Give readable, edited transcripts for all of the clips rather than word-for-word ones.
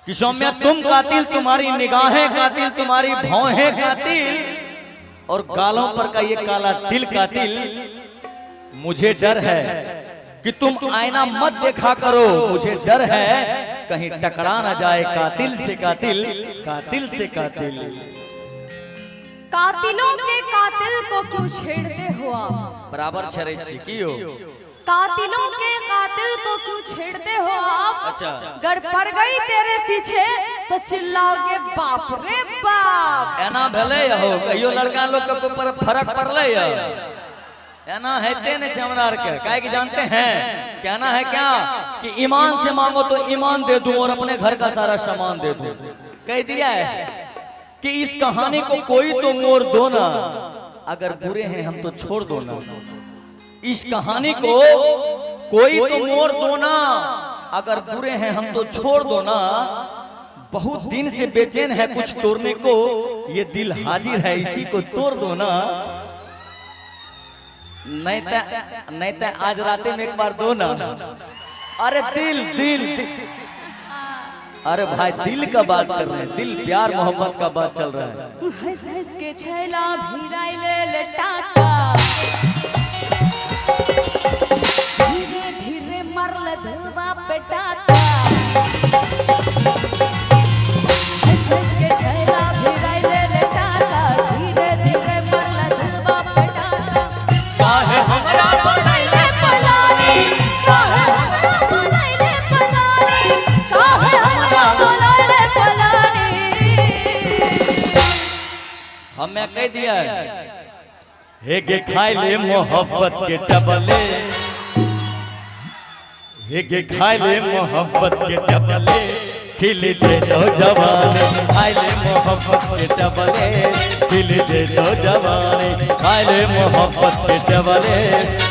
कि सौम्या तुम कातिल, तुम्हारी निगाहें कातिल, तुम्हारी भौहें कातिल और गालों पर का ये काला तिल कातिल। मुझे डर है कि तुम आईना मत देखा करो, मुझे डर है कहीं टकरा ना जाए कातिल से कातिल, कातिल से कातिल। कातिलों के कातिल को क्यों छेड़ते हो आप? बराबर छेड़े छिकियो। कातिलों के कातिल को क्यों छेड़ते हो आप? अच्छा, अगर पड़ गई तेरे पीछे तो चिल्लाओगे बाप रे बाप। एना भले हो कहियो लड़का लोग के ऊपर फर्क पड़ले है, एना है तेने चमरार के काहे कि जानते हैं कहना है क्या कि ईमान से मांगो तो ईमान दे दूं और अपने घर का सारा सामान दे दूं। कह दिया है कि इस कहानी को कोई तो मोड़ दो ना, अगर बुरे हैं हम तो छोड़ दो ना। इस कहानी को कोई तो मोड़ दो ना, अगर बुरे हैं हम तो छोड़ दो ना। बहुत दिन से बेचैन है कुछ तोड़ने को, ये दिल हाजिर है इसी को तोड़ दो ना। नहीं तो आज रात में एक बार दो ना। अरे दिल दिल, दिल। अरे भाई दिल का बात कर रहे हैं, दिल प्यार मोहब्बत का बात चल रहा है। हंस हंस के छैला भिराइले लटाका, धीरे धीरे मरल धलवा पे टाका। हंस हंस के छैला भिराइले लटाका, धीरे धीरे मरल धलवा पे टाका। काहे हमरा बनाइले पलानी, काहे हमरा बनाइले पलानी, काहे हमरा बनाइले पलानी। हमें कह दिया है हे गे खाई ले मोहब्बत के टबले, हे गे खाई ले मोहब्बत के टबले, खिल जे तो जवान। खाई ले मोहब्बत के टबले, खिल जे तो जवान। खाई ले मोहब्बत के टबले,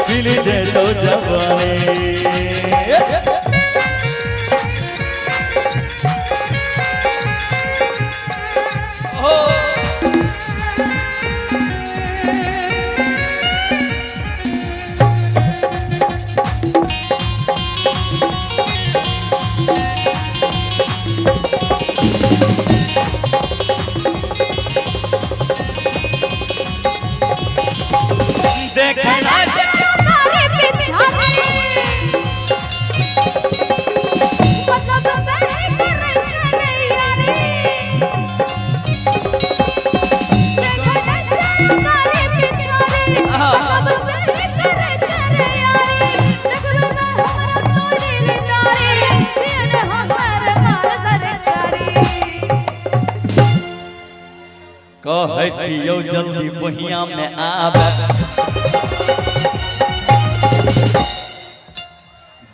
खिल जे तो जवान। कहे छियो जल्दी बहिया में आब,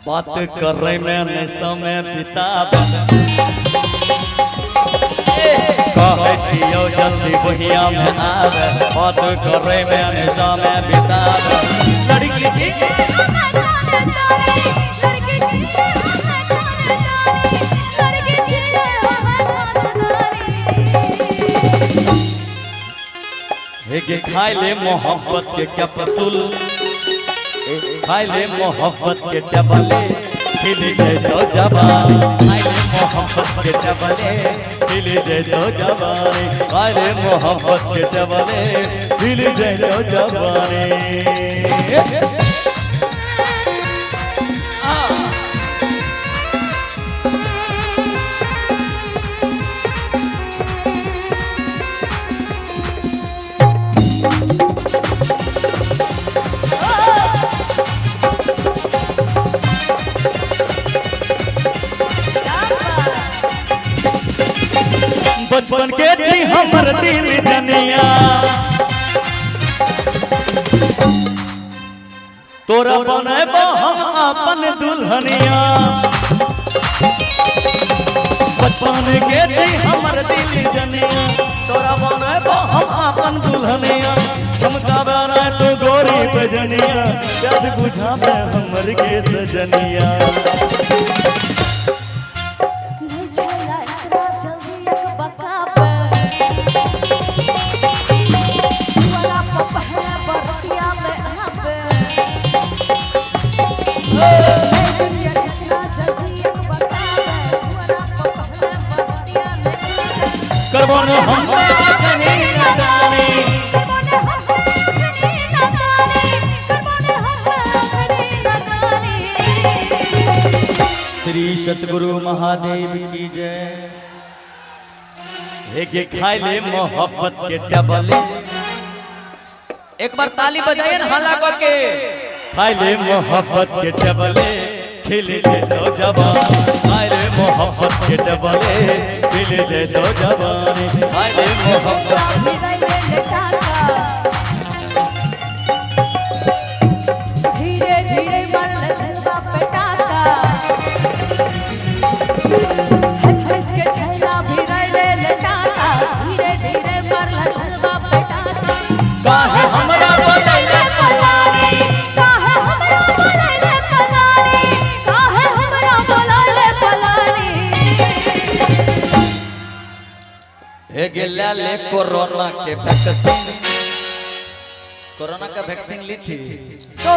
बात करे में ने समय बिताब। कहे छियो जल्दी बहिया में आब, बात करे में ने समय बिताब। लड़की के खाई ले मोहब्बत के कैप्सूल, खाई ले मोहब्बत के टबले, खिल जे तो जवानी। खाई ले मोहब्बत के टबले, खिल जे तो जवानी। खाई ले मोहब्बत के टबले, खिल जे तो जवानी। बचपन के जी हमर दिल जनिया, तोरा बनैबो हम अपन दुल्हनिया। बचपन के जी हमर दिल जनिया, तोरा बनैबो हम अपन दुल्हनिया। चमकावे ना तो गोरी बजनिया, याद बुझावे हमर के सजनिया। करबो न हम अखनी न जानी श्री सतगुरु महादेव की जय। एक खाई ले मोहब्बत के टबले, एक बार ताली बजाइए ना हाला के। खाई ले मोहब्बत के टबले खिले ले तो जवान, खाई ले मोहब्बत के टबले खिले ले तो जवान, खाई ले मोहब्बत। धीरे धीरे मरल दिलवा पे टाका, हंस हंस के छैला भिड़ैले ले टाका, धीरे धीरे मरल दिलवा पे टाका। काहे हमरा बोलैले पलानी, काहे हमरा बोलैले पलानी, काहे हमरा बोलैले पलानी। हे गेला ले कोरोना के वैक्सीन, कोरोना का वैक्सीन ली थी। दो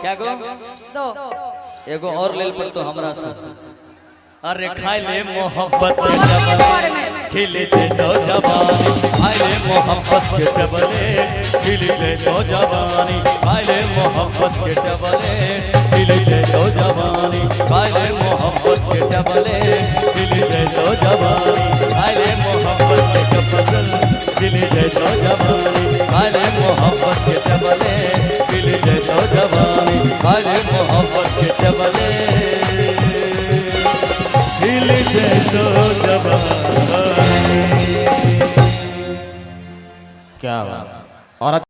क्या गो? दो एगो और लेल पर तो हमरा से। अरे खाई ले मोहब्बत के टबले खिले ले तो जवानी, खाई ले मोहब्बत के टबले खिले ले तो जवानी, खाई ले मोहब्बत के टबले खिले ले तो जवानी, खाई ले मोहब्बत के टबले खिले ले तो जवानी, खाई ले मोहब्बत के टबले खिले ले तो जवानी, खाई ले मोहब्बत के टबले खिले ले तो जवानी, खाई ले मोहब्बत के टबले खिले ले तो जवानी। क्या बात। और